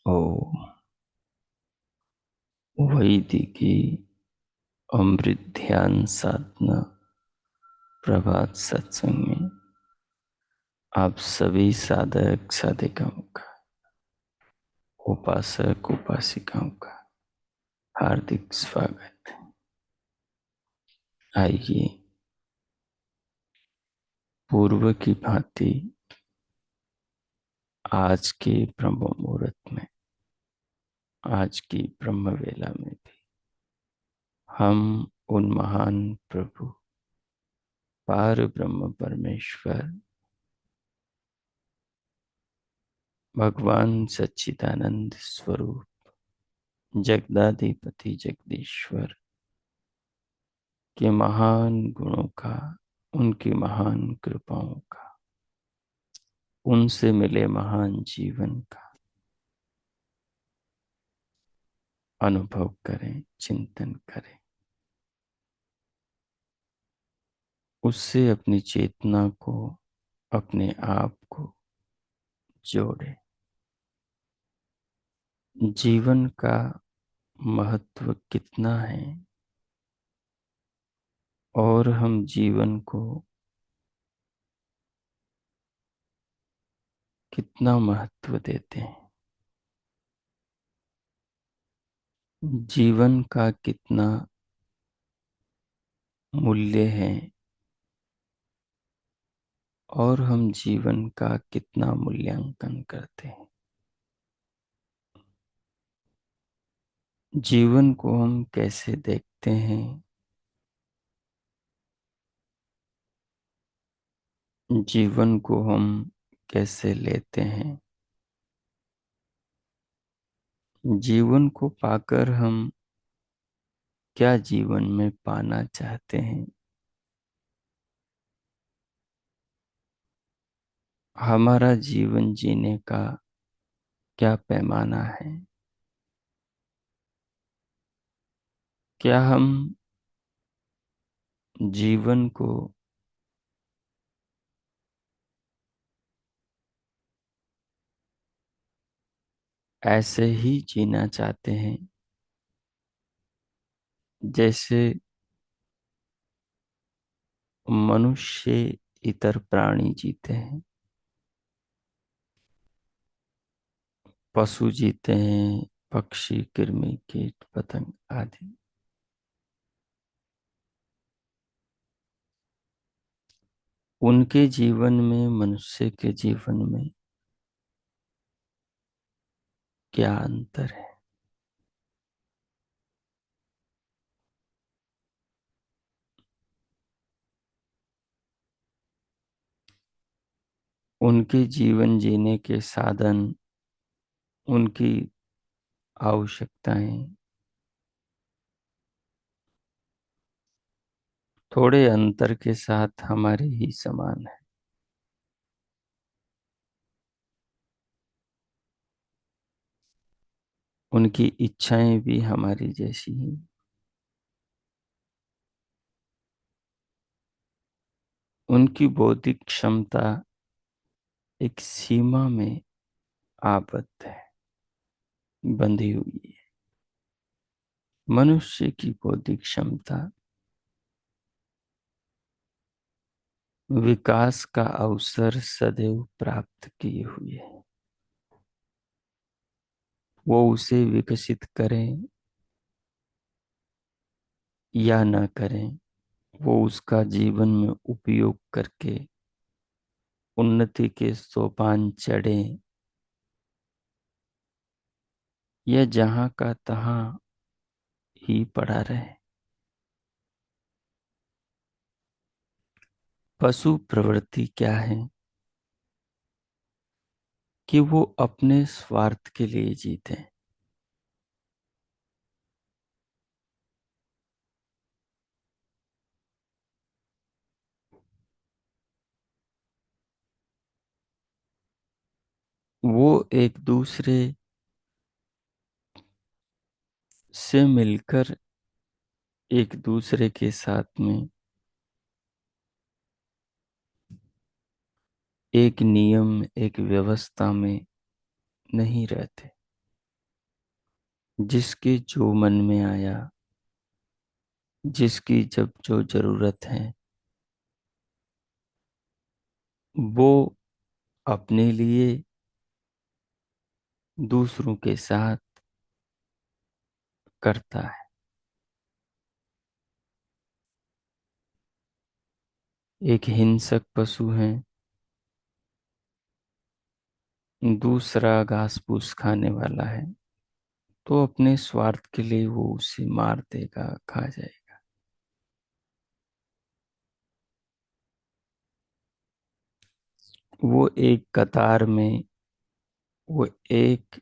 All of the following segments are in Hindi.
ओ वैदिकी अमृत ध्यान साधना प्रभात सत्संग में आप सभी साधक साधिकाओं का, उपासक उपासिकाओं का हार्दिक स्वागत है। आइए पूर्व की भांति आज के ब्रह्म मुहूर्त में, आज की ब्रह्म वेला में भी हम उन महान प्रभु पार ब्रह्म परमेश्वर भगवान सच्चिदानंद स्वरूप जगदाधिपति जगदीश्वर के महान गुणों का, उनकी महान कृपाओं का, उनसे मिले महान जीवन का अनुभव करें, चिंतन करें, उससे अपनी चेतना को, अपने आप को जोड़ें। जीवन का महत्व कितना है और हम जीवन को कितना महत्व देते हैं, जीवन का कितना मूल्य है और हम जीवन का कितना मूल्यांकन करते हैं। जीवन को हम कैसे देखते हैं, जीवन को हम कैसे लेते हैं, जीवन को पाकर हम क्या जीवन में पाना चाहते हैं, हमारा जीवन जीने का क्या पैमाना है, क्या हम जीवन को ऐसे ही जीना चाहते हैं जैसे मनुष्य इतर प्राणी जीते हैं, पशु जीते हैं, पक्षी कृमि कीट पतंग आदि। उनके जीवन में मनुष्य के जीवन में क्या अंतर है। उनके जीवन जीने के साधन, उनकी आवश्यकताएं थोड़े अंतर के साथ हमारे ही समान है। उनकी इच्छाएं भी हमारी जैसी ही। उनकी बौद्धिक क्षमता एक सीमा में आबद्ध है, बंधी हुई है। मनुष्य की बौद्धिक क्षमता विकास का अवसर सदैव प्राप्त किए हुए है। वो उसे विकसित करें या न करें, वो उसका जीवन में उपयोग करके उन्नति के सोपान चढ़े या जहां का तहां ही पड़ा रहे। पशु प्रवृत्ति क्या है कि वो अपने स्वार्थ के लिए जीते। वो एक दूसरे से मिलकर एक दूसरे के साथ में एक नियम, एक व्यवस्था में नहीं रहते। जिसके जो मन में आया, जिसकी जब जो जरूरत है, वो अपने लिए, दूसरों के साथ करता है। एक हिंसक पशु है, दूसरा घास फूस खाने वाला है, तो अपने स्वार्थ के लिए वो उसे मार देगा, खा जाएगा। वो एक कतार में, वो एक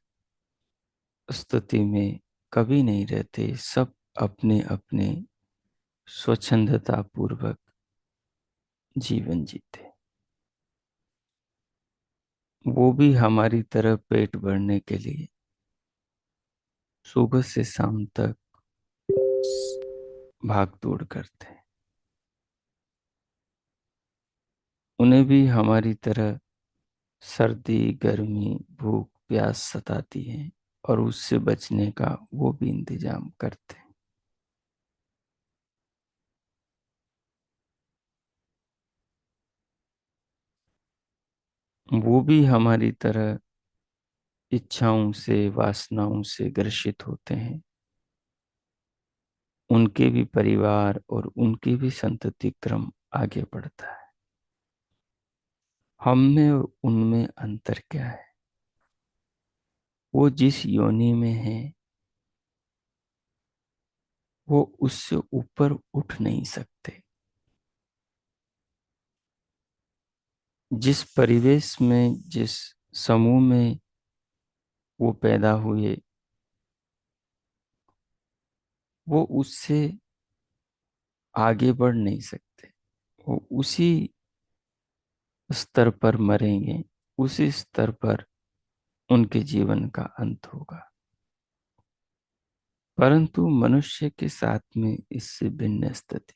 स्थिति में कभी नहीं रहते, सब अपने अपने स्वच्छंदता पूर्वक जीवन जीते। वो भी हमारी तरह पेट भरने के लिए सुबह से शाम तक भाग दौड़ करते हैं। उन्हें भी हमारी तरह सर्दी, गर्मी, भूख, प्यास सताती है, और उससे बचने का वो भी इंतजाम करते हैं। वो भी हमारी तरह इच्छाओं से, वासनाओं से ग्रसित होते हैं। उनके भी परिवार और उनकी भी संतति क्रम आगे बढ़ता है। हम में और उनमें अंतर क्या है? वो जिस योनि में है, वो उससे ऊपर उठ नहीं सकते। जिस परिवेश में, जिस समूह में वो पैदा हुए, वो उससे आगे बढ़ नहीं सकते। वो उसी स्तर पर मरेंगे, उसी स्तर पर उनके जीवन का अंत होगा। परंतु मनुष्य के साथ में इससे भिन्न स्थिति।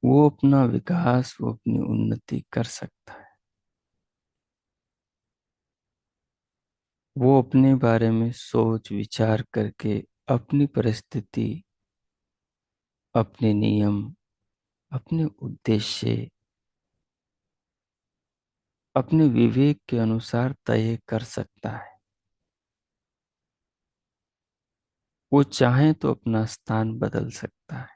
वो अपना विकास, वो अपनी उन्नति कर सकता है। वो अपने बारे में सोच विचार करके अपनी परिस्थिति, अपने नियम, अपने उद्देश्य, अपने विवेक के अनुसार तय कर सकता है। वो चाहे तो अपना स्थान बदल सकता है।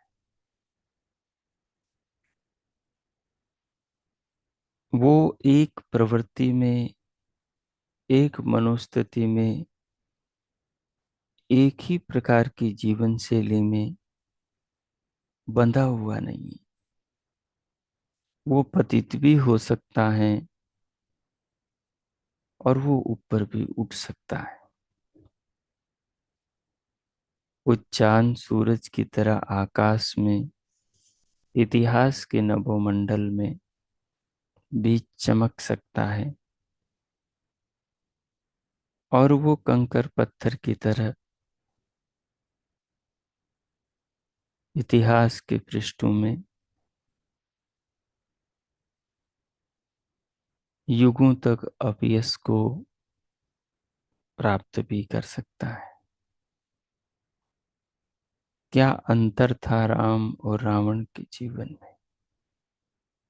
वो एक प्रवृत्ति में, एक मनोस्थिति में, एक ही प्रकार की जीवन शैली में बंधा हुआ नहीं है। वो पतित भी हो सकता है और वो ऊपर भी उठ सकता है। वो चांद सूरज की तरह आकाश में, इतिहास के नभोमंडल में भी चमक सकता है, और वो कंकर पत्थर की तरह इतिहास के पृष्ठों में युगों तक अपयश को प्राप्त भी कर सकता है। क्या अंतर था राम और रावण के जीवन में?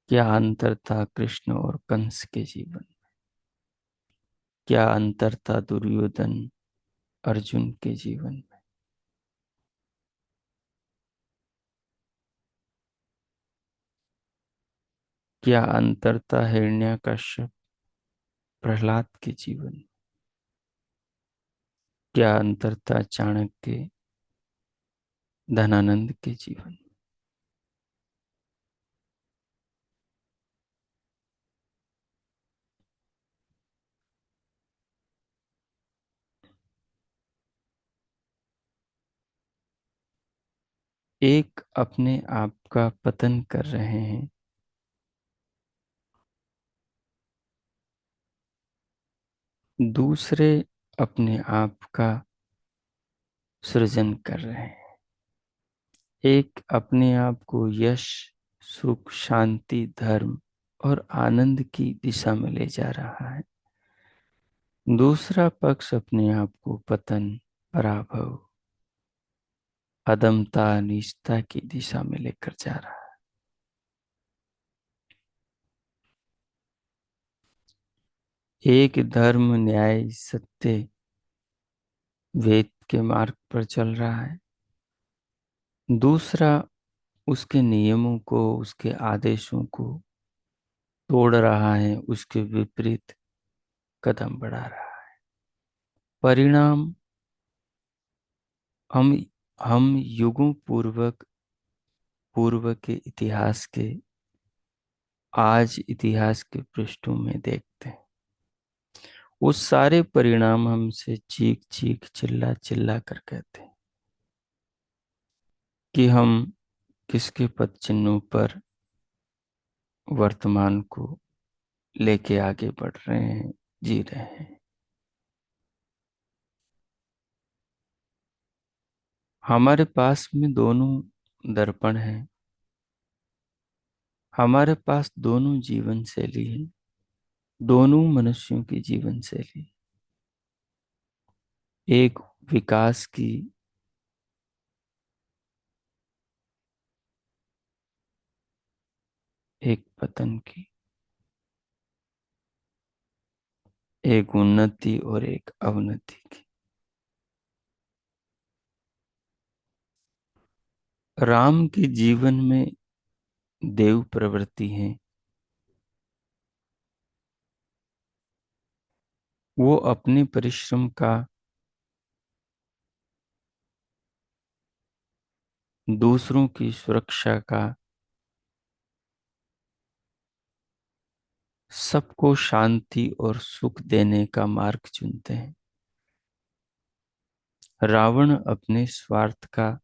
क्या अंतर था कृष्ण और कंस के जीवन में? क्या अंतर था दुर्योधन अर्जुन के जीवन में? क्या अंतर था हिरण्यकश्यप प्रहलाद के जीवन में? क्या अंतर था चाणक्य धनानंद के जीवन में? एक अपने आप का पतन कर रहे हैं, दूसरे अपने आप का सृजन कर रहे हैं। एक अपने आप को यश, सुख, शांति, धर्म और आनंद की दिशा में ले जा रहा है, दूसरा पक्ष अपने आप को पतन, पराभव, अदमता, नीचता की दिशा में लेकर जा रहा है। एक धर्म, न्याय, सत्य, वेद के मार्ग पर चल रहा है। दूसरा उसके नियमों को, उसके आदेशों को तोड़ रहा है, उसके विपरीत कदम बढ़ा रहा है। परिणाम हम हम युगों पूर्व के इतिहास के, आज इतिहास के पृष्ठों में देखते हैं। वो सारे परिणाम हमसे चीख चीख, चिल्ला चिल्ला कर कहते हैं कि हम किसके पद चिन्हों पर वर्तमान को लेके आगे बढ़ रहे हैं, जी रहे हैं। हमारे पास में दोनों दर्पण हैं। हमारे पास दोनों जीवन शैली है, दोनों मनुष्यों की जीवन शैली। एक विकास की, एक पतन की, एक उन्नति और एक अवनति की। राम के जीवन में देव प्रवृत्ति है। वो अपने परिश्रम का दूसरों की सुरक्षा का, सबको शांति और सुख देने का मार्ग चुनते हैं। रावण अपने स्वार्थ का,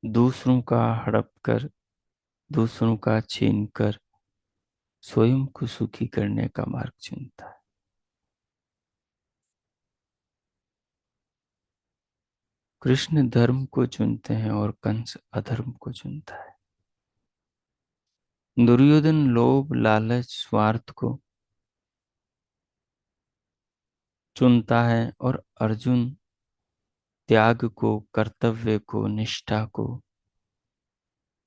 दूसरों का हड़प कर, दूसरों का छीन कर स्वयं को सुखी करने का मार्ग चुनता है। कृष्ण धर्म को चुनते हैं और कंस अधर्म को चुनता है। दुर्योधन लोभ, लालच, स्वार्थ को चुनता है और अर्जुन त्याग को, कर्तव्य को, निष्ठा को,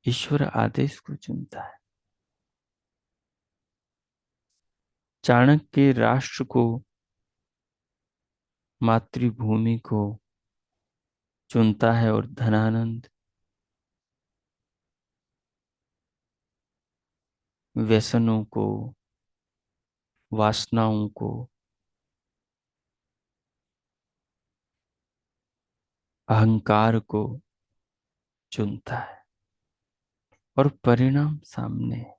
ईश्वर आदेश को चुनता है। चाणक्य राष्ट्र को, मातृभूमि को चुनता है और धनानंद व्यसनों को, वासनाओं को, अहंकार को चुनता है। और परिणाम सामने है।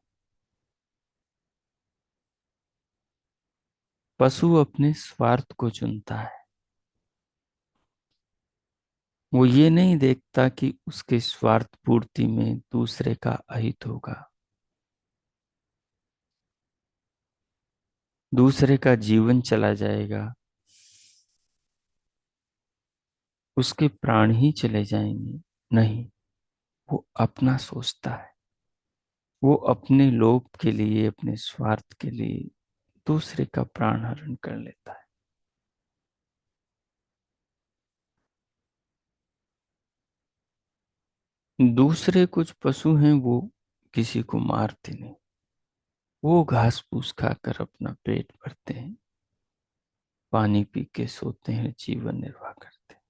पशु अपने स्वार्थ को चुनता है। वो ये नहीं देखता कि उसके स्वार्थ पूर्ति में दूसरे का अहित होगा, दूसरे का जीवन चला जाएगा, उसके प्राण ही चले जाएंगे। नहीं, वो अपना सोचता है। वो अपने लोभ के लिए, अपने स्वार्थ के लिए दूसरे का प्राण हरण कर लेता है। दूसरे कुछ पशु हैं, वो किसी को मारते नहीं। वो घास फूस खाकर अपना पेट भरते हैं, पानी पी के सोते हैं, जीवन निर्वाह करते हैं।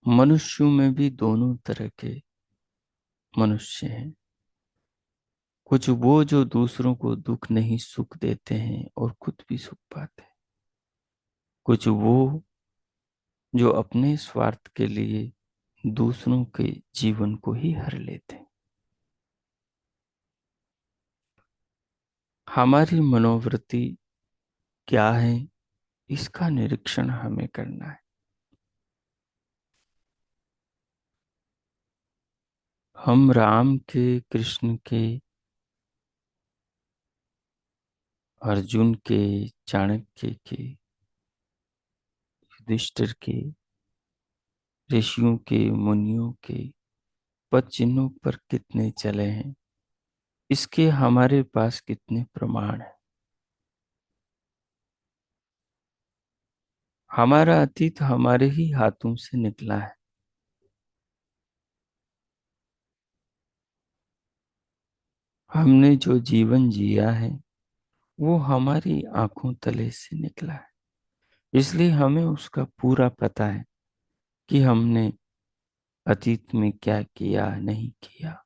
मनुष्यों में भी दोनों तरह के मनुष्य हैं। कुछ वो जो दूसरों को दुख नहीं सुख देते हैं और खुद भी सुख पाते हैं। कुछ वो जो अपने स्वार्थ के लिए दूसरों के जीवन को ही हर लेते हैं। हमारी मनोवृत्ति क्या है, इसका निरीक्षण हमें करना है। हम राम के, कृष्ण के, अर्जुन के, चाणक्य के, युधिष्ठिर के, ऋषियों के, मुनियों के पद चिन्हों पर कितने चले हैं, इसके हमारे पास कितने प्रमाण हैं? हमारा अतीत हमारे ही हाथों से निकला है। हमने जो जीवन जिया है वो हमारी आंखों तले से निकला है। इसलिए हमें उसका पूरा पता है कि हमने अतीत में क्या किया नहीं किया।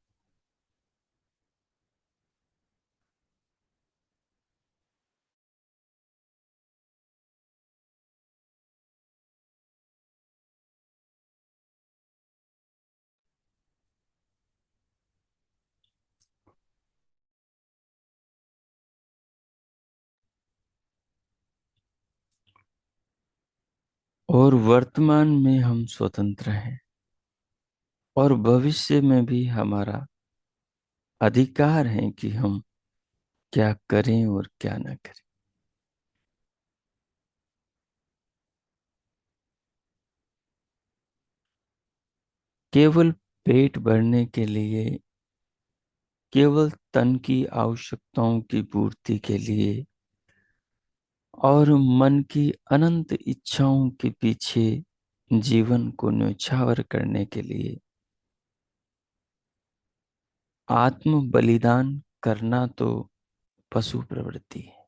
और वर्तमान में हम स्वतंत्र हैं और भविष्य में भी हमारा अधिकार है कि हम क्या करें और क्या ना करें। केवल पेट भरने के लिए, केवल तन की आवश्यकताओं की पूर्ति के लिए और मन की अनंत इच्छाओं के पीछे जीवन को न्यौछावर करने के लिए आत्म बलिदान करना तो पशु प्रवृत्ति है।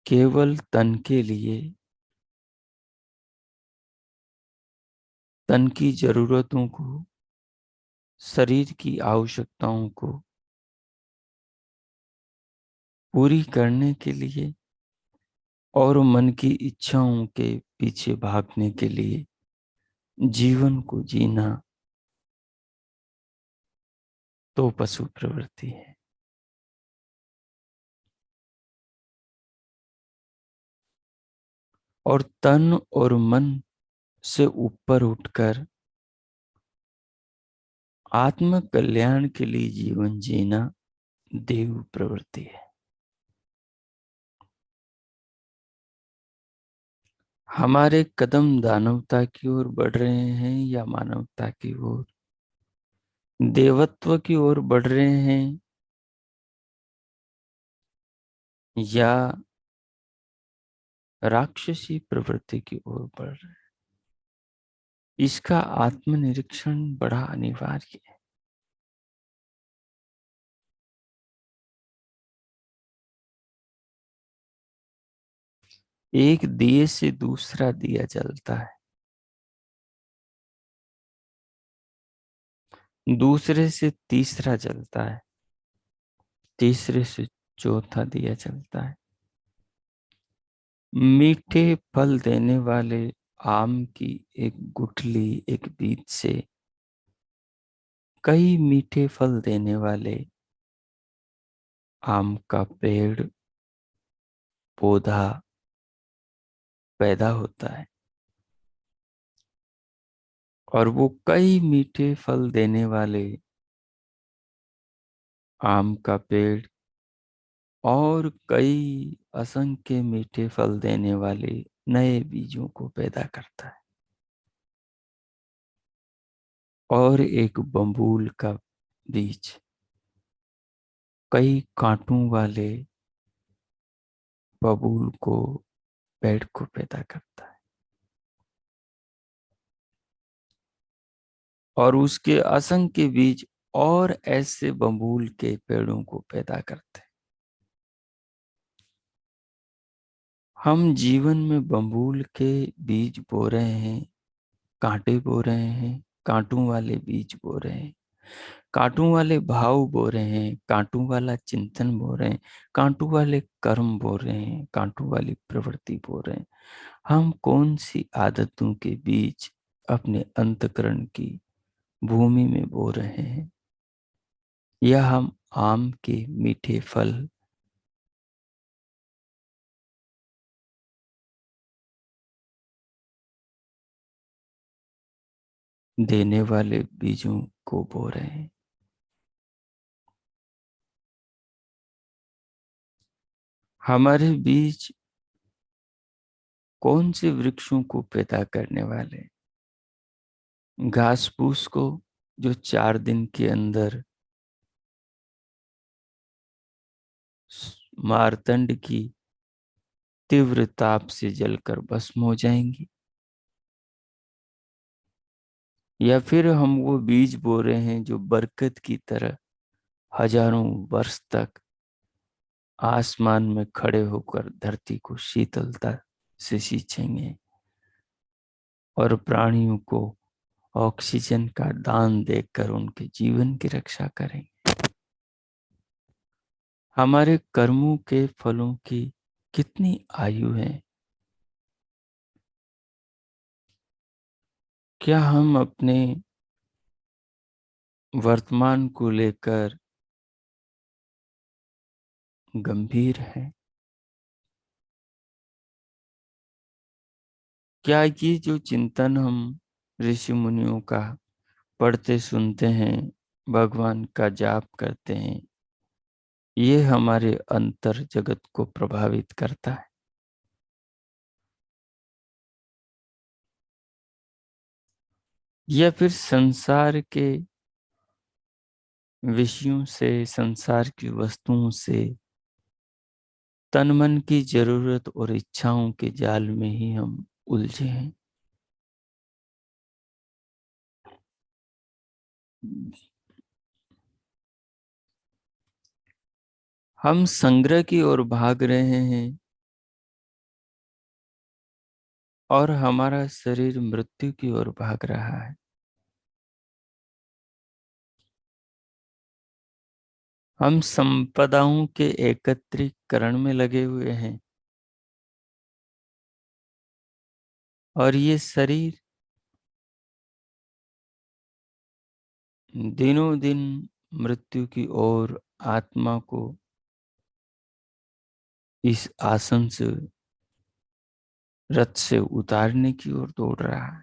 केवल तन के लिए, तन की जरूरतों को, शरीर की आवश्यकताओं को पूरी करने के लिए और मन की इच्छाओं के पीछे भागने के लिए जीवन को जीना तो पशु प्रवृत्ति है। और तन और मन से ऊपर उठकर आत्म कल्याण के लिए जीवन जीना देव प्रवृत्ति है। हमारे कदम दानवता की ओर बढ़ रहे हैं या मानवता की ओर, देवत्व की ओर बढ़ रहे हैं या राक्षसी प्रवृत्ति की ओर बढ़ रहे हैं, इसका आत्मनिरीक्षण बड़ा अनिवार्य है। एक दिए से दूसरा दिया जलता है, दूसरे से तीसरा जलता है, तीसरे से चौथा दिया जलता है। मीठे फल देने वाले आम की एक गुठली, एक बीज से कई मीठे फल देने वाले आम का पेड़, पौधा पैदा होता है और वो कई मीठे फल देने वाले आम का पेड़ और कई असंख्य मीठे फल देने वाले नए बीजों को पैदा करता है। और एक बबूल का बीज कई कांटों वाले बबूल को, पेड़ को पैदा करता है। और उसके असंख्य बीज और ऐसे बबूल के पेड़ों को पैदा करते हैं। हम जीवन में बबूल के बीज बो रहे हैं, कांटे बो रहे हैं, कांटों वाले बीज बो रहे हैं, कांटों वाले भाव बो रहे हैं, कांटों वाला चिंतन बो रहे हैं, कांटों वाले कर्म बो रहे हैं, कांटों वाली प्रवृत्ति बो रहे हैं। हम कौन सी आदतों के बीच अपने अंतकरण की भूमि में बो रहे हैं, या हम आम के मीठे फल देने वाले बीजों को बो रहे हैं। हमारे बीच कौन से वृक्षों को पैदा करने वाले? घास फूस को, जो 4 दिन के अंदर मार्तंड की तीव्र ताप से जलकर भस्म हो जाएंगी? या फिर हम वो बीज बो रहे हैं जो बरकत की तरह हजारों वर्ष तक आसमान में खड़े होकर धरती को शीतलता से सींचेंगे और प्राणियों को ऑक्सीजन का दान देकर उनके जीवन की रक्षा करेंगे? हमारे कर्मों के फलों की कितनी आयु है? क्या हम अपने वर्तमान को लेकर गंभीर हैं? क्या ये जो चिंतन हम ऋषि मुनियों का पढ़ते सुनते हैं, भगवान का जाप करते हैं, ये हमारे अंतर जगत को प्रभावित करता है? या फिर संसार के विषयों से, संसार की वस्तुओं से तन मन की जरूरत और इच्छाओं के जाल में ही हम उलझे हैं? हम संग्रह की ओर भाग रहे हैं और हमारा शरीर मृत्यु की ओर भाग रहा है। हम संपदाओं के एकत्रीकरण में लगे हुए हैं और ये शरीर दिनों दिन मृत्यु की ओर आत्मा को इस आसन से, रथ से उतारने की ओर दौड़ रहा है।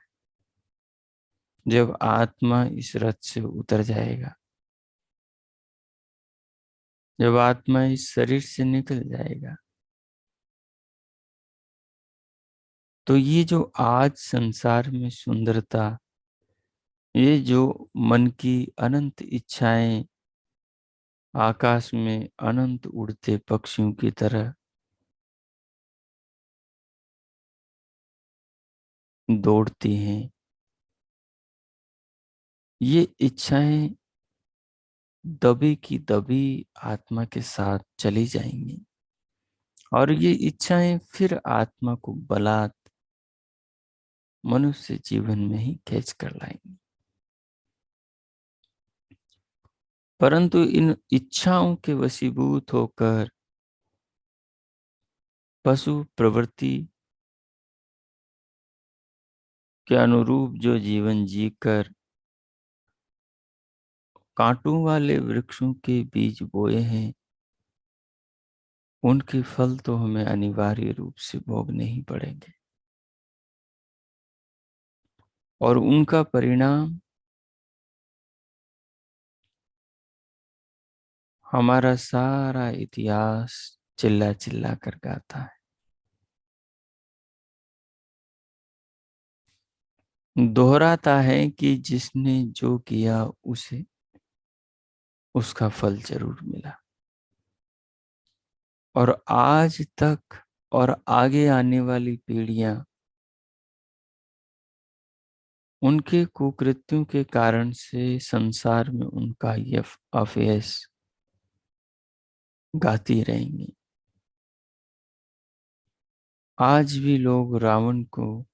जब आत्मा इस रथ से उतर जाएगा, जब आत्मा इस शरीर से निकल जाएगा, तो ये जो आज संसार में सुंदरता, ये जो मन की अनंत इच्छाएं आकाश में अनंत उड़ते पक्षियों की तरह दौड़ती हैं, ये इच्छाएं दबी की दबी आत्मा के साथ चली जाएंगी और ये इच्छाएं फिर आत्मा को बलात् मनुष्य जीवन में ही खींच कर लाएंगी। परंतु इन इच्छाओं के वशीभूत होकर पशु प्रवृत्ति के अनुरूप जो जीवन जीकर कांटों वाले वृक्षों के बीज बोए हैं, उनके फल तो हमें अनिवार्य रूप से भोगने ही पड़ेंगे और उनका परिणाम हमारा सारा इतिहास चिल्ला चिल्ला कर गाता है। दोहराता है कि जिसने जो किया उसे उसका फल जरूर मिला। और आज तक और आगे आने वाली पीढ़ियां उनके कुकृत्यों के कारण से संसार में उनका यह अपयश गाती रहेंगी। आज भी लोग रावण को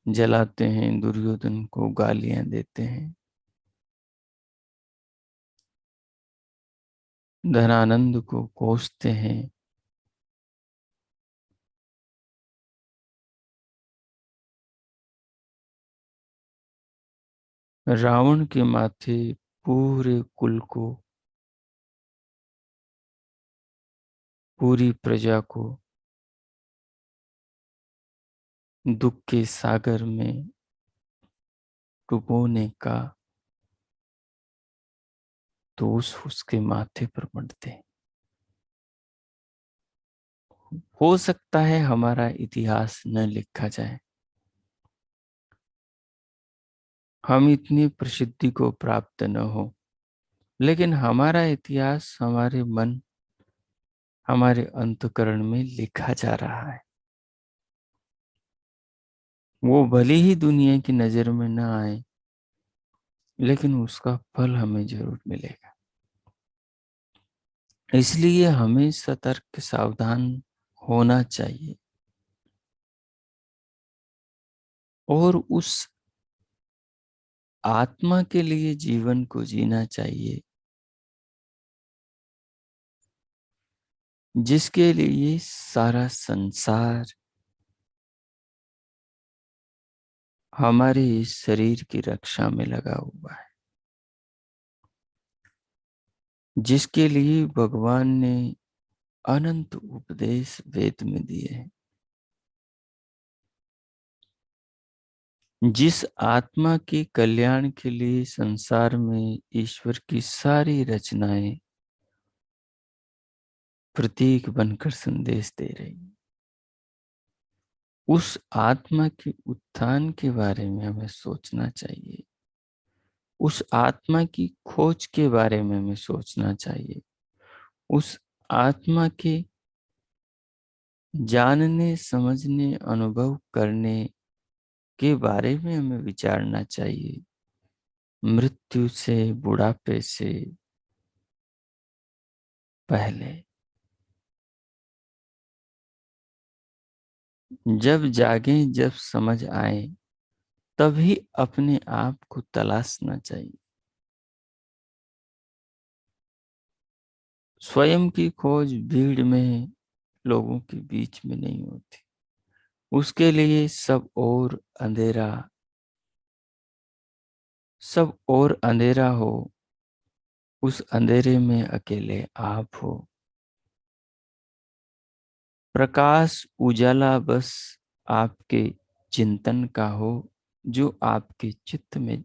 जलाते हैं, दुर्योधन को गालियां देते हैं, धनानंद को कोसते हैं, रावण के माथे पूरे कुल को, पूरी प्रजा को दुख के सागर में डुबोने का दोष उसके माथे पर मढ़ते हैं। हो सकता है हमारा इतिहास न लिखा जाए, हम इतनी प्रसिद्धि को प्राप्त न हो, लेकिन हमारा इतिहास हमारे मन, हमारे अंतःकरण में लिखा जा रहा है। वो भले ही दुनिया की नजर में ना आए, लेकिन उसका फल हमें जरूर मिलेगा। इसलिए हमें सतर्क सावधान होना चाहिए और उस आत्मा के लिए जीवन को जीना चाहिए जिसके लिए सारा संसार हमारे इस शरीर की रक्षा में लगा हुआ है, जिसके लिए भगवान ने अनंत उपदेश वेद में दिए हैं। जिस आत्मा के कल्याण के लिए संसार में ईश्वर की सारी रचनाएं प्रतीक बनकर संदेश दे रही, उस आत्मा के उत्थान के बारे में हमें सोचना चाहिए। उस आत्मा की खोज के बारे में हमें सोचना चाहिए। उस आत्मा के जानने, समझने, अनुभव करने के बारे में हमें विचारना चाहिए। मृत्यु से, बुढ़ापे से पहले, जब जागें, जब समझ आए, तभी अपने आप को तलाशना चाहिए। स्वयं की खोज भीड़ में, लोगों के बीच में नहीं होती। उसके लिए सब और अंधेरा हो, उस अंधेरे में अकेले आप हो। प्रकाश उजाला बस आपके चिंतन का हो, जो आपके चित्त में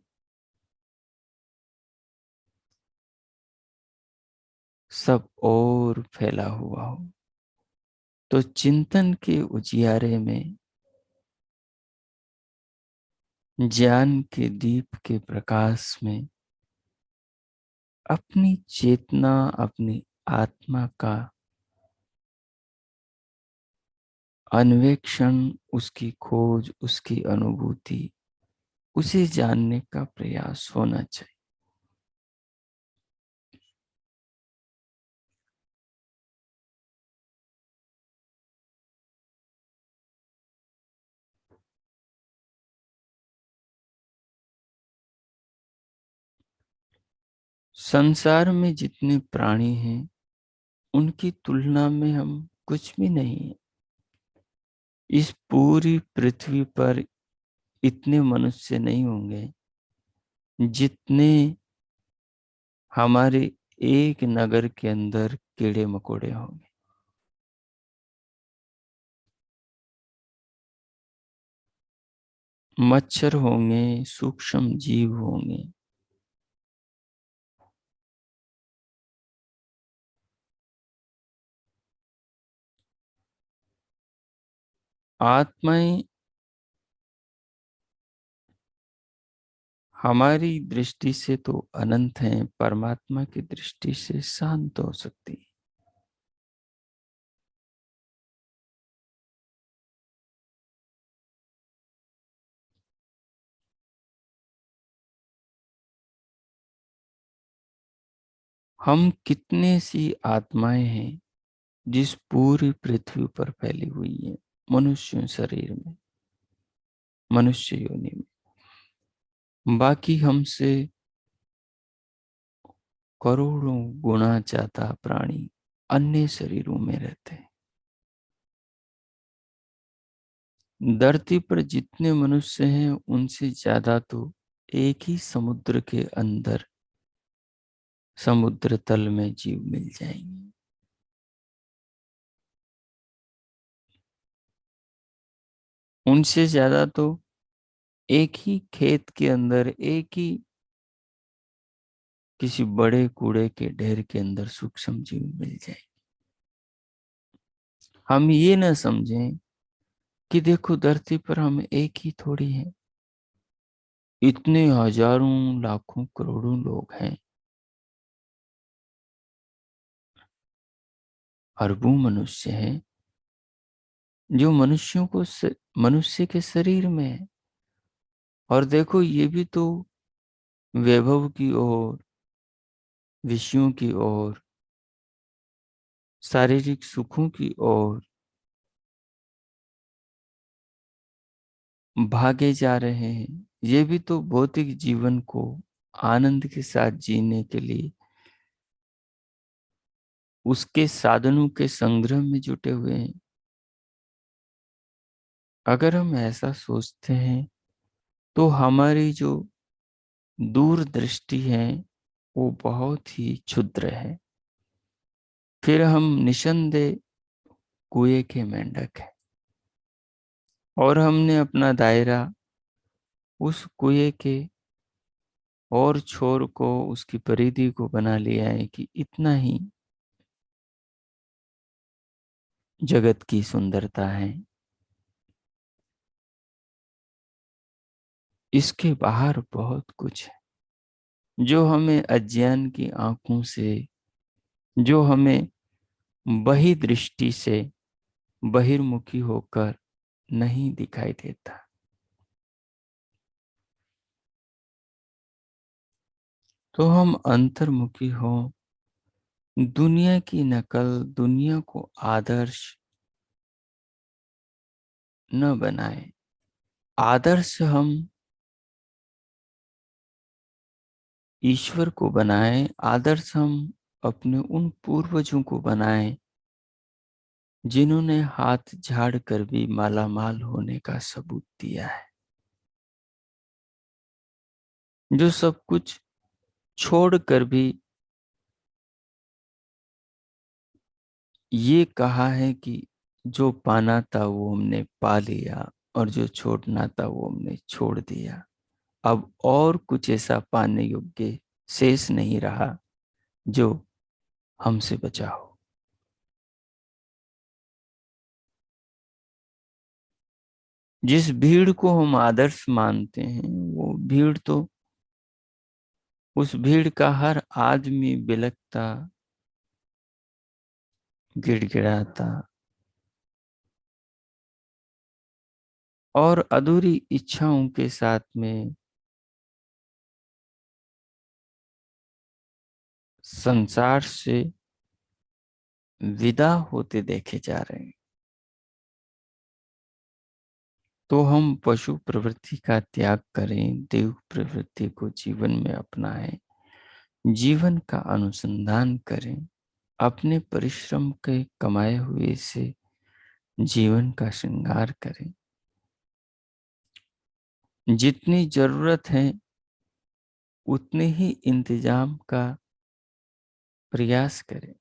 सब और फैला हुआ हो। तो चिंतन के उजियारे में, ज्ञान के दीप के प्रकाश में अपनी चेतना, अपनी आत्मा का अन्वेषण, उसकी खोज, उसकी अनुभूति, उसे जानने का प्रयास होना चाहिए। संसार में जितने प्राणी हैं, उनकी तुलना में हम कुछ भी नहीं है। इस पूरी पृथ्वी पर इतने मनुष्य नहीं होंगे जितने हमारे एक नगर के अंदर कीड़े मकोड़े होंगे। मच्छर होंगे, सूक्ष्म जीव होंगे। आत्माएं हमारी दृष्टि से तो अनंत हैं, परमात्मा की दृष्टि से शांत हो सकती है। हम कितने सी आत्माएं हैं जिस पूरी पृथ्वी पर फैली हुई है, मनुष्य शरीर में, मनुष्य योनि में। बाकी हमसे करोड़ों गुना ज्यादा प्राणी अन्य शरीरों में रहते हैं। धरती पर जितने मनुष्य हैं, उनसे ज्यादा तो एक ही समुद्र के अंदर, समुद्र तल में जीव मिल जाएंगे। उनसे ज्यादा तो एक ही खेत के अंदर, एक ही किसी बड़े कूड़े के ढेर के अंदर सूक्ष्म जीव मिल जाएंगे। हम ये न समझें कि देखो धरती पर हम एक ही थोड़ी हैं, इतने हजारों लाखों करोड़ों लोग हैं, अरबों मनुष्य हैं जो मनुष्य के शरीर में है। और देखो ये भी तो वैभव की ओर, विषयों की ओर, शारीरिक सुखों की ओर भागे जा रहे हैं। ये भी तो भौतिक जीवन को आनंद के साथ जीने के लिए उसके साधनों के संग्रह में जुटे हुए हैं। अगर हम ऐसा सोचते हैं तो हमारी जो दूरदृष्टि है वो बहुत ही क्षुद्र है। फिर हम निसंदेह कुएं के मेंढक हैं और हमने अपना दायरा उस कुएं के और छोर को, उसकी परिधि को बना लिया है कि इतना ही जगत की सुंदरता है। इसके बाहर बहुत कुछ है जो हमें अज्ञान की आंखों से, जो हमें बही दृष्टि से बहिर्मुखी होकर नहीं दिखाई देता। तो हम अंतर्मुखी हो, दुनिया की नकल, दुनिया को आदर्श न बनाए। आदर्श हम ईश्वर को बनाएं, आदर्श हम अपने उन पूर्वजों को बनाएं जिन्होंने हाथ झाड़ कर भी मालामाल होने का सबूत दिया है, जो सब कुछ छोड़कर भी ये कहा है कि जो पाना था वो हमने पा लिया और जो छोड़ना था वो हमने छोड़ दिया। अब और कुछ ऐसा पाने योग्य शेष नहीं रहा जो हमसे बचा हो। जिस भीड़ को हम आदर्श मानते हैं वो भीड़ तो, उस भीड़ का हर आदमी बिलखता, गिड़गिड़ाता और अधूरी इच्छाओं के साथ में संसार से विदा होते देखे जा रहे हैं। तो हम पशु प्रवृत्ति का त्याग करें, देव प्रवृत्ति को जीवन में अपनाएं, जीवन का अनुसंधान करें, अपने परिश्रम के कमाए हुए से जीवन का श्रृंगार करें। जितनी जरूरत है उतने ही इंतजाम का प्रयास करें।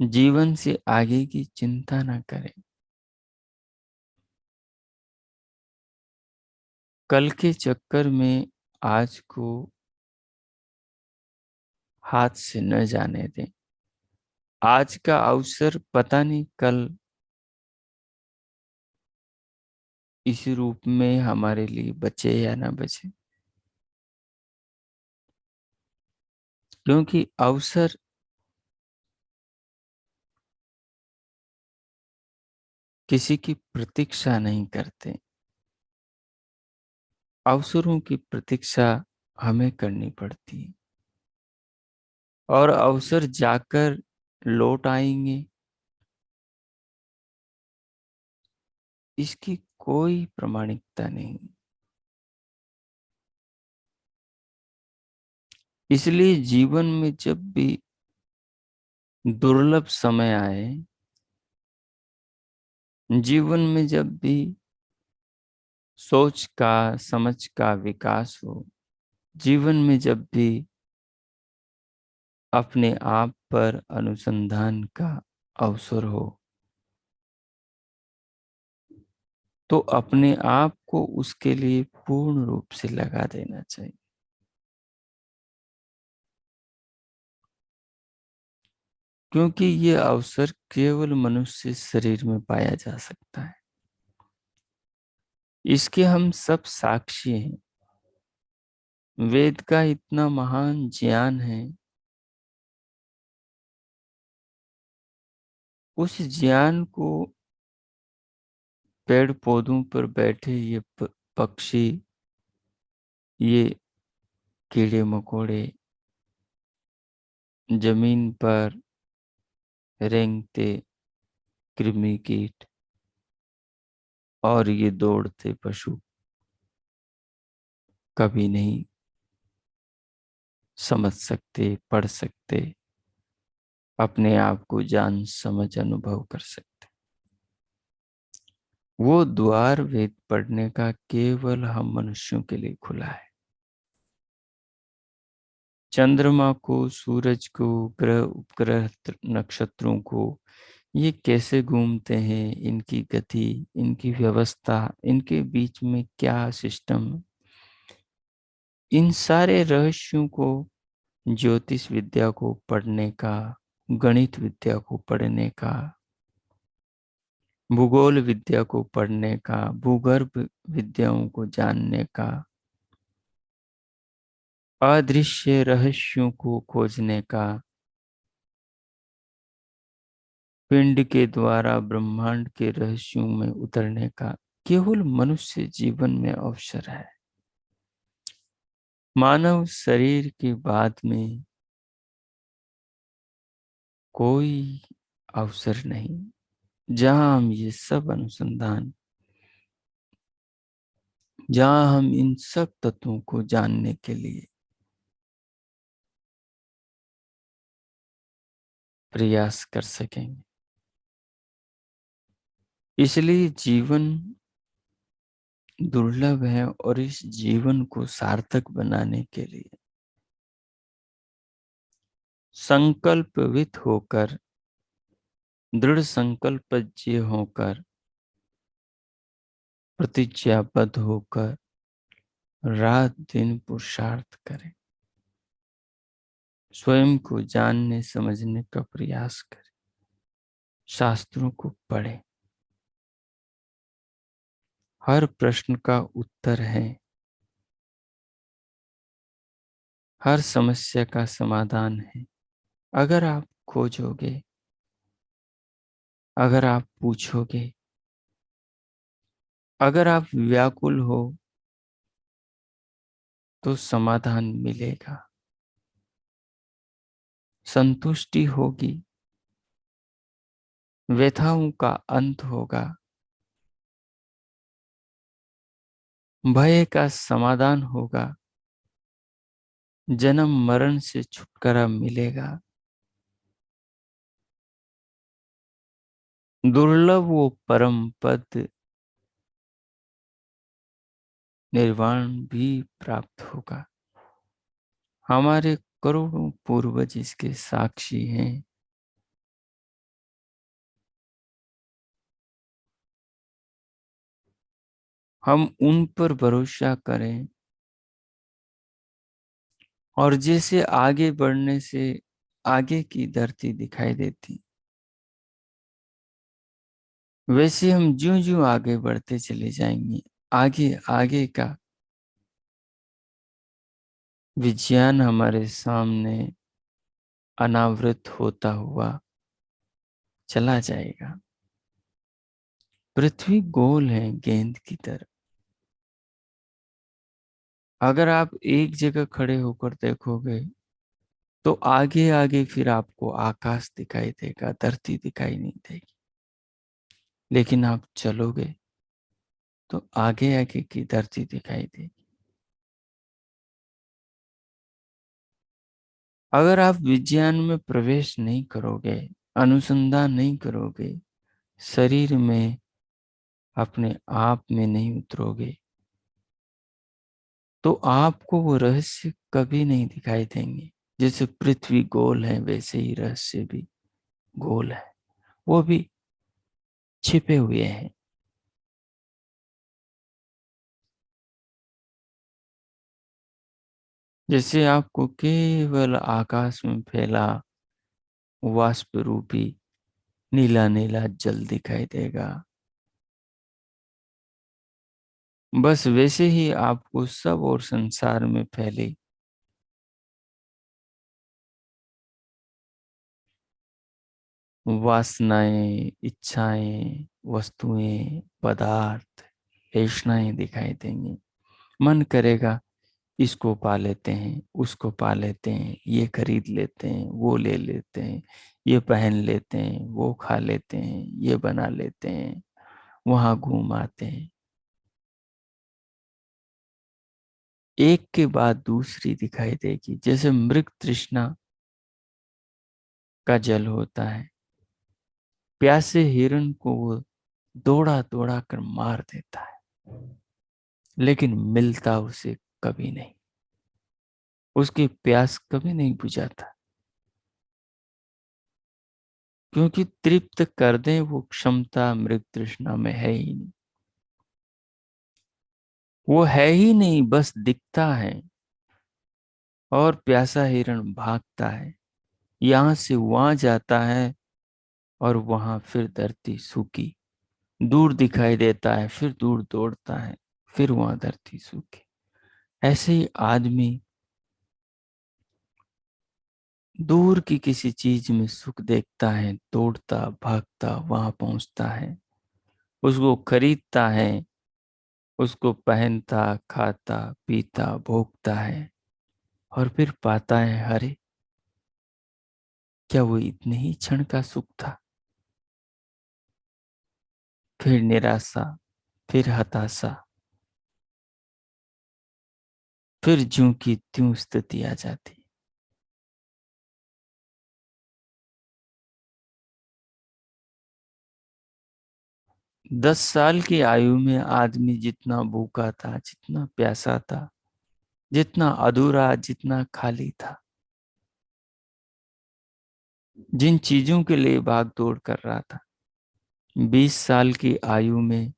जीवन से आगे की चिंता ना करें। कल के चक्कर में आज को हाथ से न जाने दें। आज का अवसर पता नहीं कल इस रूप में हमारे लिए बचे या ना बचे, क्योंकि अवसर किसी की प्रतीक्षा नहीं करते। अवसरों की प्रतीक्षा हमें करनी पड़ती है और अवसर जाकर लौट आएंगे इसकी कोई प्रामाणिकता नहीं। इसलिए जीवन में जब भी दुर्लभ समय आए, जीवन में जब भी सोच का, समझ का विकास हो, जीवन में जब भी अपने आप पर अनुसंधान का अवसर हो, तो अपने आप को उसके लिए पूर्ण रूप से लगा देना चाहिए। क्योंकि ये अवसर केवल मनुष्य शरीर में पाया जा सकता है। इसके हम सब साक्षी हैं। वेद का इतना महान ज्ञान है, उस ज्ञान को पेड़ पौधों पर बैठे ये पक्षी, ये कीड़े मकोड़े, जमीन पर रेंगते कृमि कीट और ये दौड़ते पशु कभी नहीं समझ सकते, पढ़ सकते, अपने आप को जान समझ अनुभव कर सकते। वो द्वार वेद पढ़ने का केवल हम मनुष्यों के लिए खुला है। चंद्रमा को, सूरज को, ग्रह उपग्रह नक्षत्रों को, ये कैसे घूमते हैं, इनकी गति, इनकी व्यवस्था, इनके बीच में क्या सिस्टम, इन सारे रहस्यों को, ज्योतिष विद्या को पढ़ने का, गणित विद्या को पढ़ने का, भूगोल विद्या को पढ़ने का, भूगर्भ विद्याओं को जानने का, अदृश्य रहस्यों को खोजने का, पिंड के द्वारा ब्रह्मांड के रहस्यों में उतरने का केवल मनुष्य जीवन में अवसर है। मानव शरीर के बाद में कोई अवसर नहीं जहां हम ये सब अनुसंधान, जहां हम इन सब तत्वों को जानने के लिए प्रयास कर सकेंगे। इसलिए जीवन दुर्लभ है और इस जीवन को सार्थक बनाने के लिए संकल्पवित होकर, दृढ़ संकल्पज्ञ होकर, प्रतिज्ञाबद्ध होकर रात दिन पुरुषार्थ करें, स्वयं को जानने समझने का प्रयास करें, शास्त्रों को पढ़ें। हर प्रश्न का उत्तर है, हर समस्या का समाधान है। अगर आप खोजोगे, अगर आप पूछोगे, अगर आप व्याकुल हो, तो समाधान मिलेगा, संतुष्टि होगी, व्यथाओं का अंत होगा, भय का समाधान होगा, जन्म मरण से छुटकारा मिलेगा। दुर्लभ वो परम पद निर्वाण भी प्राप्त होगा। हमारे करोड़ों पूर्वज इसके साक्षी हैं। हम उन पर भरोसा करें और जैसे आगे बढ़ने से आगे की धरती दिखाई देती, वैसे हम ज्यों ज्यों आगे बढ़ते चले जाएंगे, आगे आगे का विज्ञान हमारे सामने अनावृत होता हुआ चला जाएगा। पृथ्वी गोल है गेंद की तरह। अगर आप एक जगह खड़े होकर देखोगे तो आगे आगे फिर आपको आकाश दिखाई देगा, धरती दिखाई नहीं देगी। लेकिन आप चलोगे तो आगे आगे की धरती दिखाई देगी। अगर आप विज्ञान में प्रवेश नहीं करोगे, अनुसंधान नहीं करोगे, शरीर में अपने आप में नहीं उतरोगे, तो आपको वो रहस्य कभी नहीं दिखाई देंगे। जैसे पृथ्वी गोल है, वैसे ही रहस्य भी गोल है, वो भी छिपे हुए हैं। जैसे आपको केवल आकाश में फैला वाष्प रूपी नीला नीला जल दिखाई देगा। बस वैसे ही आपको सब और संसार में फैले वासनाएं, इच्छाएं, वस्तुएं, पदार्थ, ऐष्णाएं दिखाई देंगी। मन करेगा इसको पा लेते हैं, उसको पा लेते हैं, ये खरीद लेते हैं, वो ले लेते हैं, ये पहन लेते हैं, वो खा लेते हैं, ये बना लेते हैं, वहां घूम आते हैं। एक के बाद दूसरी दिखाई देगी। जैसे मृग तृष्णा का जल होता है, प्यासे हिरण को वो दौड़ा दौड़ा कर मार देता है, लेकिन मिलता उसे कभी नहीं, उसकी प्यास कभी नहीं बुझाता, क्योंकि तृप्त कर दे वो क्षमता मृग तृष्णा में है ही नहीं। वो है ही नहीं, बस दिखता है। और प्यासा हिरण भागता है, यहां से वहां जाता है, और वहां फिर धरती सूखी, दूर दिखाई देता है, फिर दूर दौड़ता है, फिर वहां धरती सूखी। ऐसे ही आदमी दूर की किसी चीज में सुख देखता है, दौड़ता भागता वहां पहुंचता है, उसको खरीदता है, उसको पहनता, खाता, पीता, भोगता है, और फिर पाता है, अरे क्या वो इतने ही क्षण का सुख था। फिर निराशा, फिर हताशा, फिर ज्यों की त्यों स्थिति आ जाती। 10 साल की आयु में आदमी जितना भूखा था, जितना प्यासा था, जितना अधूरा, जितना खाली था, जिन चीजों के लिए भाग दौड़ कर रहा था, 20 साल की आयु में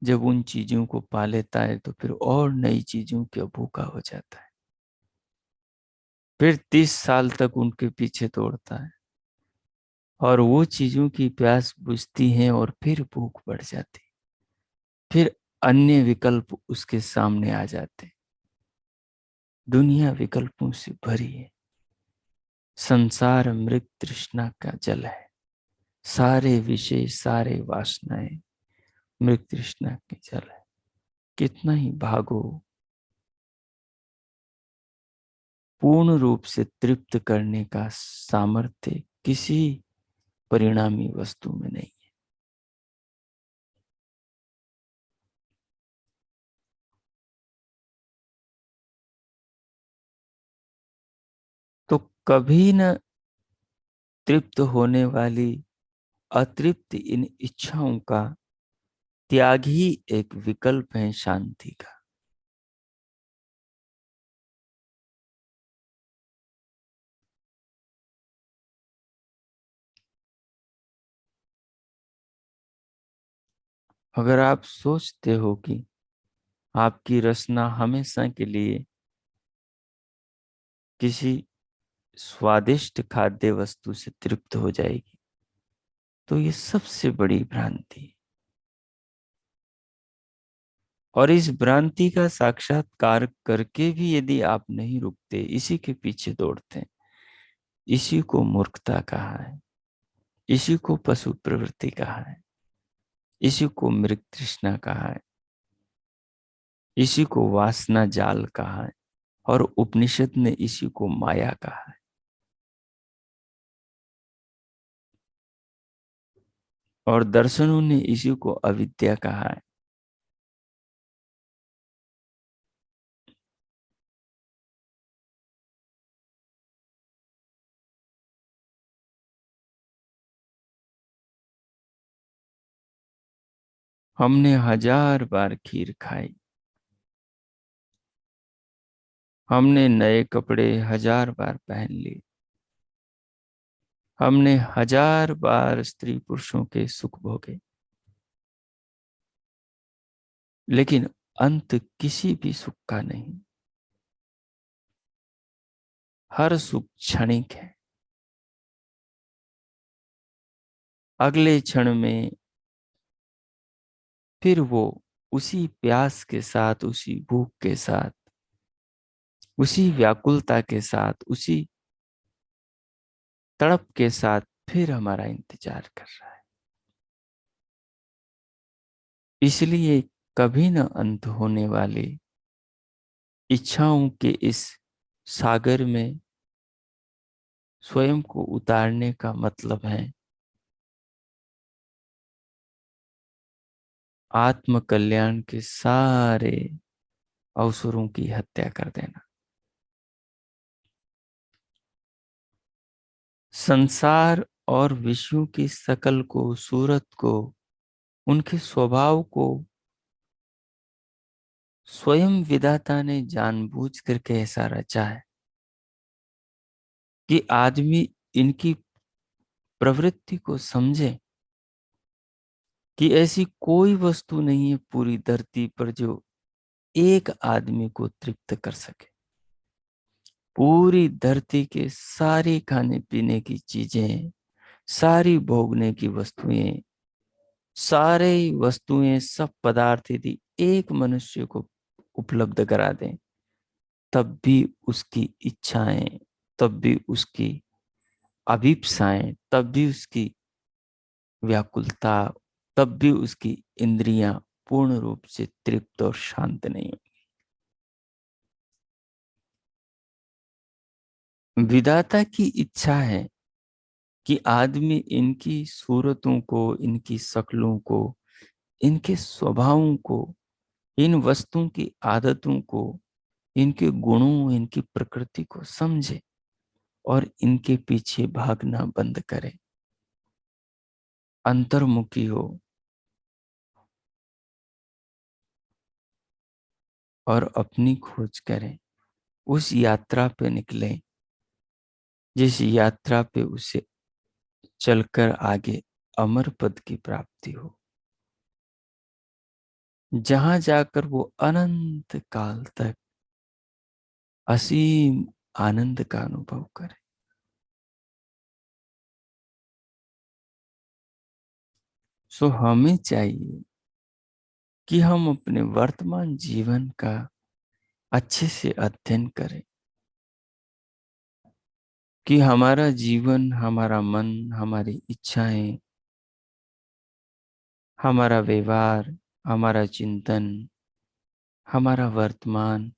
जब उन चीजों को पा लेता है तो फिर और नई चीजों के भूखा हो जाता है। फिर 30 साल तक उनके पीछे दौड़ता है, और वो चीजों की प्यास बुझती है, और फिर भूख बढ़ जाती। फिर अन्य विकल्प उसके सामने आ जाते। दुनिया विकल्पों से भरी है। संसार मृग तृष्णा का जल है। सारे विषय, सारे वासनाएं मृग तृष्णा के जल है। कितना ही भागो, पूर्ण रूप से तृप्त करने का सामर्थ्य किसी परिणामी वस्तु में नहीं है। तो कभी न तृप्त होने वाली अतृप्त इन इच्छाओं का त्याग ही एक विकल्प है शांति का। अगर आप सोचते हो कि आपकी रचना हमेशा के लिए किसी स्वादिष्ट खाद्य वस्तु से तृप्त हो जाएगी, तो ये सबसे बड़ी भ्रांति है। और इस भ्रांति का साक्षात्कार करके भी यदि आप नहीं रुकते, इसी के पीछे दौड़ते हैं, इसी को मूर्खता कहा है, इसी को पशु प्रवृत्ति कहा है, इसी को मृग तृष्णा कहा है, इसी को वासना जाल कहा है, और उपनिषद ने इसी को माया कहा है। और दर्शनों ने इसी को अविद्या कहा है। हमने 1000 बार खीर खाई, हमने नए कपड़े 1000 बार पहन लिए, हमने 1000 बार स्त्री पुरुषों के सुख भोगे, लेकिन अंत किसी भी सुख का नहीं। हर सुख क्षणिक है। अगले क्षण में फिर वो उसी प्यास के साथ, उसी भूख के साथ, उसी व्याकुलता के साथ, उसी तड़प के साथ फिर हमारा इंतजार कर रहा है। इसलिए कभी न अंत होने वाली इच्छाओं के इस सागर में स्वयं को उतारने का मतलब है आत्म कल्याण के सारे अवसरों की हत्या कर देना। संसार और विषयों की शकल को, सूरत को, उनके स्वभाव को स्वयं विधाता ने जानबूझ करके ऐसा रचा है कि आदमी इनकी प्रवृत्ति को समझे कि ऐसी कोई वस्तु नहीं है पूरी धरती पर जो एक आदमी को तृप्त कर सके। पूरी धरती के सारी खाने पीने की चीजें, सारी भोगने की वस्तुएं, सारे वस्तुएं, सब पदार्थ यदि एक मनुष्य को उपलब्ध करा दें, तब भी उसकी इच्छाएं, तब भी उसकी अभिप्साएं, तब भी उसकी व्याकुलता, तब भी उसकी इंद्रियां पूर्ण रूप से तृप्त और शांत नहीं हो। विधाता की इच्छा है कि आदमी इनकी सूरतों को, इनकी शक्लों को, इनके स्वभावों को, इन वस्तुओं की आदतों को, इनके गुणों, इनकी प्रकृति को समझे और इनके पीछे भागना बंद करे, अंतर्मुखी हो और अपनी खोज करें। उस यात्रा पे निकले जिस यात्रा पे उसे चलकर आगे अमर पद की प्राप्ति हो, जहां जाकर वो अनंत काल तक असीम आनंद का अनुभव करे। सो हमें चाहिए कि हम अपने वर्तमान जीवन का अच्छे से अध्ययन करें कि हमारा जीवन, हमारा मन, हमारी इच्छाएं, हमारा व्यवहार, हमारा चिंतन, हमारा वर्तमान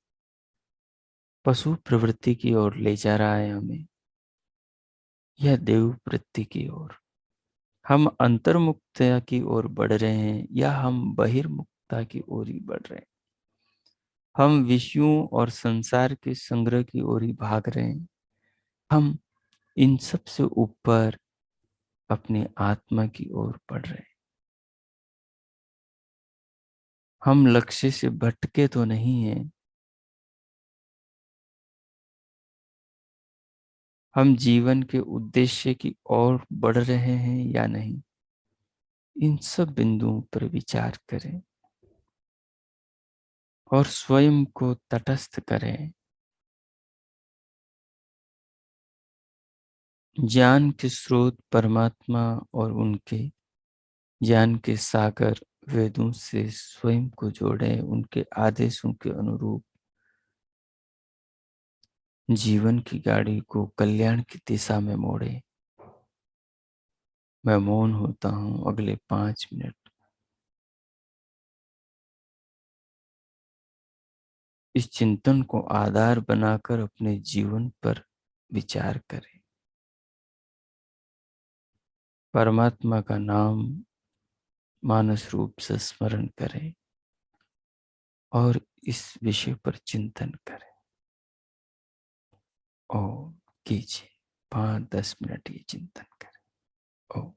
पशु प्रवृत्ति की ओर ले जा रहा है हमें या देव वृत्ति की ओर। हम अंतर्मुक्तता की ओर बढ़ रहे हैं या हम बहिर्मुक्तता की ओर ही बढ़ रहे हैं। हम विषयों और संसार के संग्रह की ओर ही भाग रहे हैं। हम इन सब से ऊपर अपने आत्मा की ओर बढ़ रहे हैं। हम लक्ष्य से भटके तो नहीं हैं। हम जीवन के उद्देश्य की ओर बढ़ रहे हैं या नहीं, इन सब बिंदुओं पर विचार करें और स्वयं को तटस्थ करें। ज्ञान के स्रोत परमात्मा और उनके ज्ञान के सागर वेदों से स्वयं को जोड़ें, उनके आदेशों के अनुरूप जीवन की गाड़ी को कल्याण की दिशा में मोड़े। मैं मौन होता हूं अगले 5 मिनट। इस चिंतन को आधार बनाकर अपने जीवन पर विचार करें। परमात्मा का नाम मानस रूप से स्मरण करें और इस विषय पर चिंतन करें। ओम कीजिए, 5-10 मिनट ये चिंतन करें। ओम।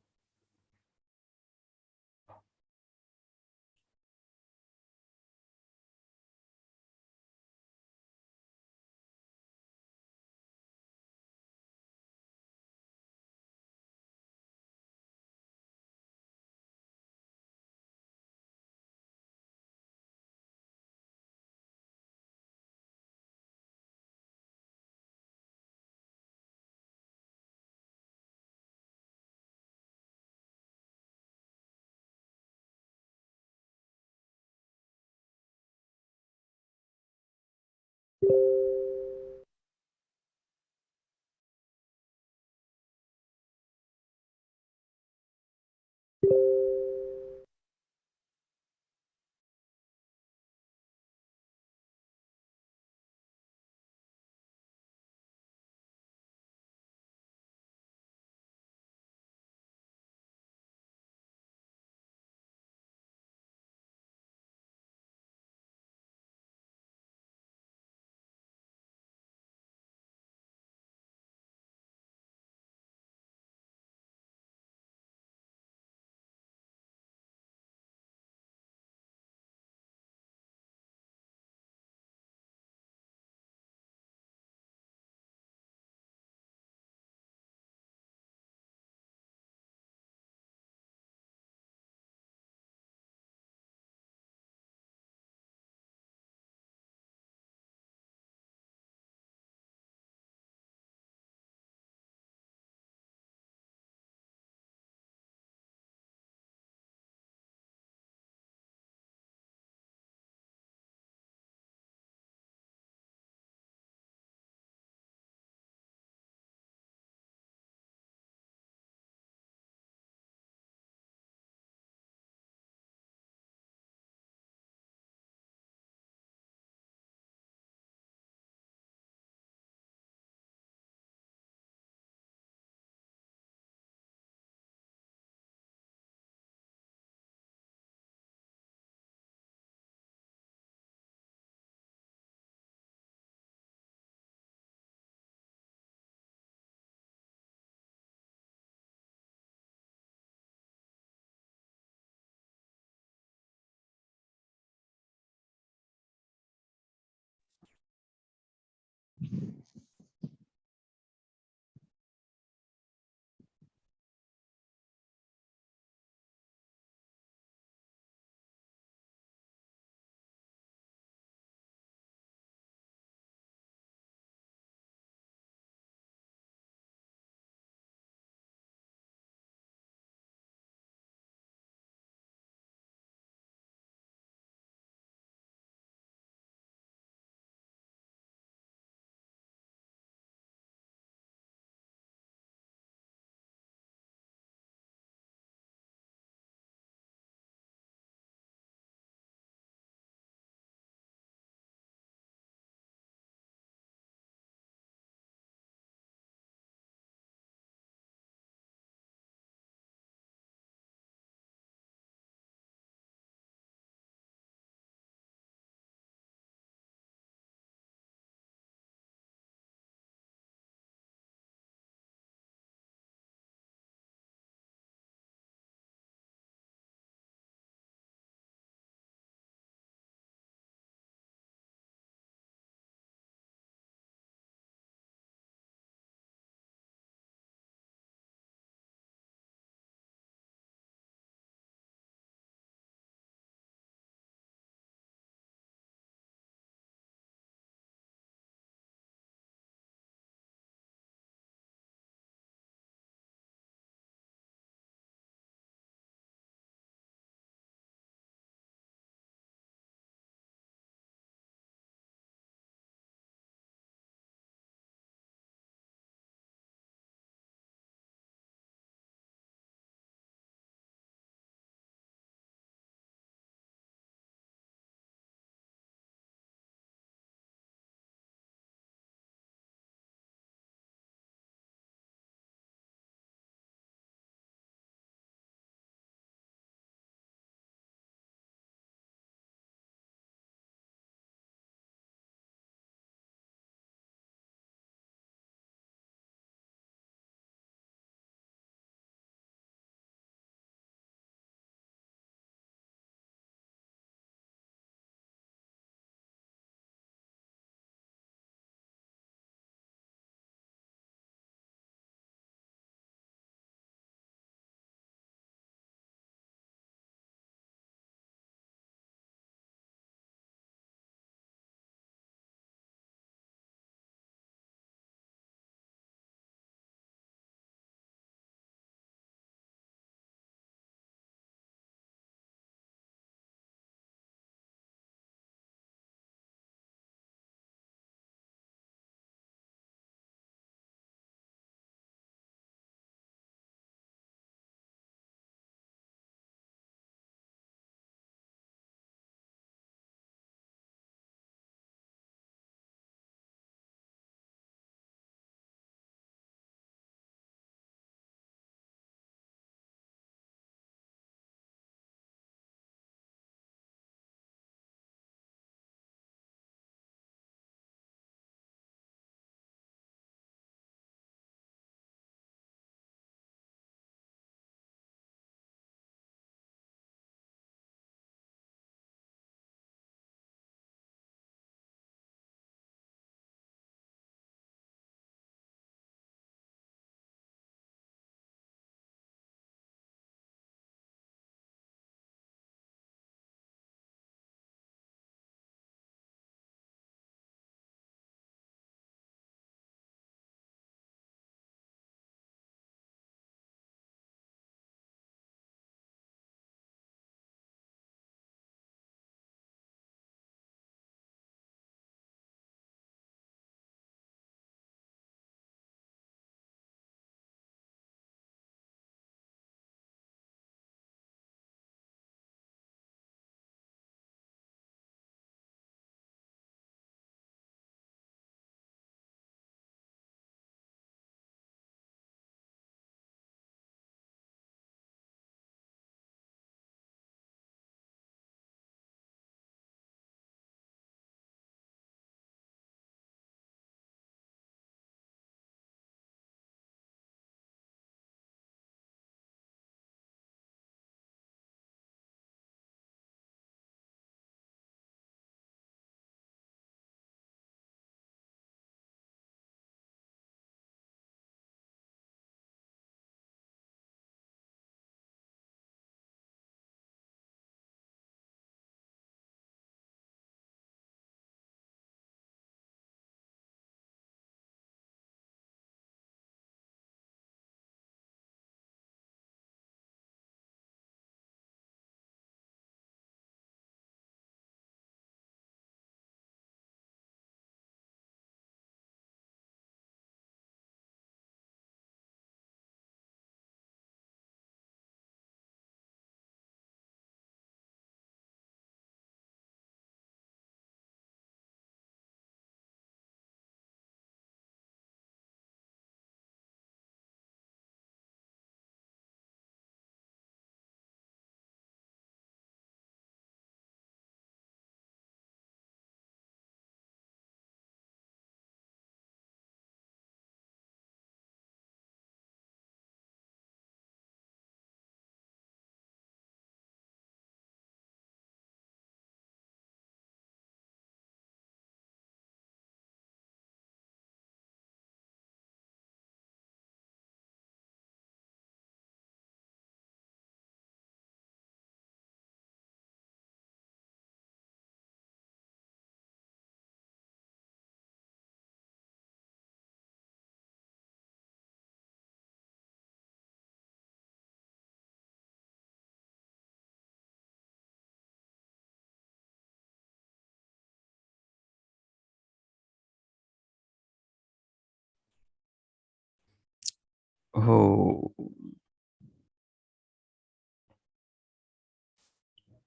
हो।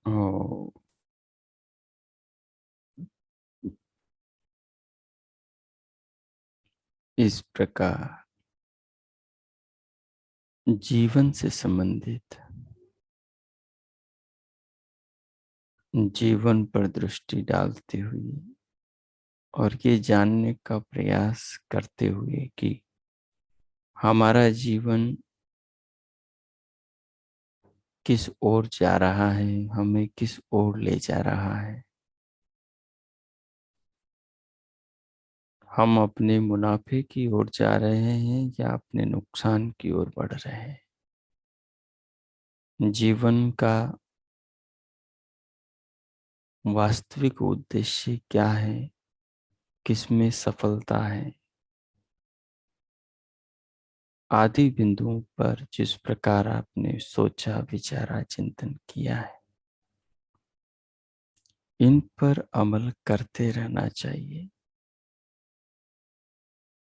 हो। इस प्रकार जीवन से संबंधित, जीवन पर दृष्टि डालते हुए और ये जानने का प्रयास करते हुए कि हमारा जीवन किस ओर जा रहा है, हमें किस ओर ले जा रहा है, हम अपने मुनाफे की ओर जा रहे हैं या अपने नुकसान की ओर बढ़ रहे हैं। जीवन का वास्तविक उद्देश्य क्या है, किसमें सफलता है, आदि बिंदुओं पर जिस प्रकार आपने सोचा, विचारा, चिंतन किया है, इन पर अमल करते रहना चाहिए।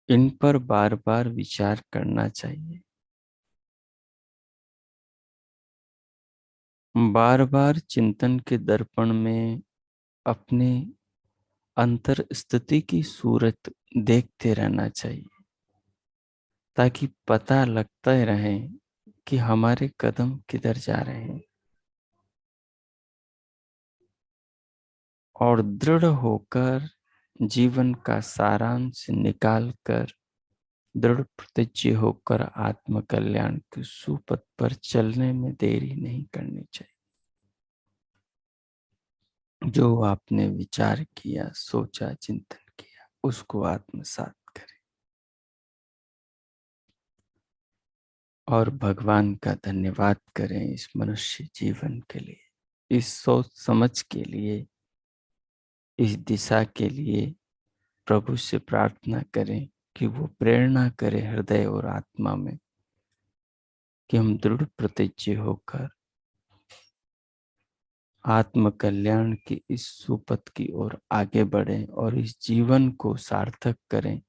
इन पर बार बार विचार करना चाहिए। बार बार चिंतन के दर्पण में अपने अंतर स्थिति की सूरत देखते रहना चाहिए, ताकि पता लगता रहे कि हमारे कदम किधर जा रहे हैं, और दृढ़ होकर जीवन का सारांश निकाल कर दृढ़ प्रतिज्ञ होकर आत्म कल्याण के सुपथ पर चलने में देरी नहीं करनी चाहिए। जो आपने विचार किया, सोचा, चिंतन किया, उसको आत्मसात करें और भगवान का धन्यवाद करें इस मनुष्य जीवन के लिए, इस सोच समझ के लिए, इस दिशा के लिए। प्रभु से प्रार्थना करें कि वो प्रेरणा करे हृदय और आत्मा में, कि हम दृढ़ प्रतिज्ञ होकर आत्म कल्याण की इस सुपथ की ओर आगे बढ़ें और इस जीवन को सार्थक करें,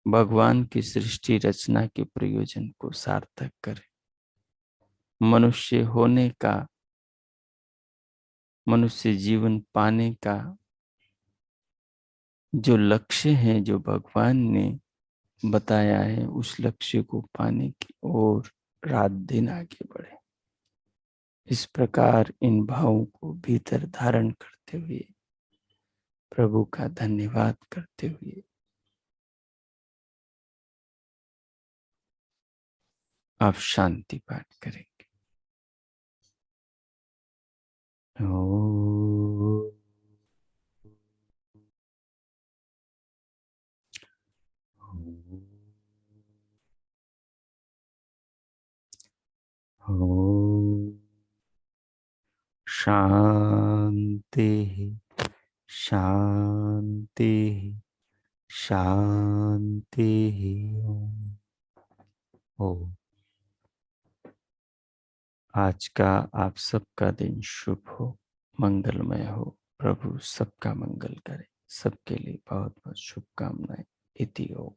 भगवान की सृष्टि रचना के प्रयोजन को सार्थक करें। मनुष्य होने का, मनुष्य जीवन पाने का जो लक्ष्य है, जो भगवान ने बताया है, उस लक्ष्य को पाने की ओर रात दिन आगे बढ़े। इस प्रकार इन भावों को भीतर धारण करते हुए, प्रभु का धन्यवाद करते हुए आप शांति पाठ करेंगे। ओ, ओ, शांति शांति शांति। ओ, आज का आप सबका दिन शुभ हो, मंगलमय हो। प्रभु सबका मंगल करे। सबके लिए बहुत बहुत शुभकामनाएं। इति ओम।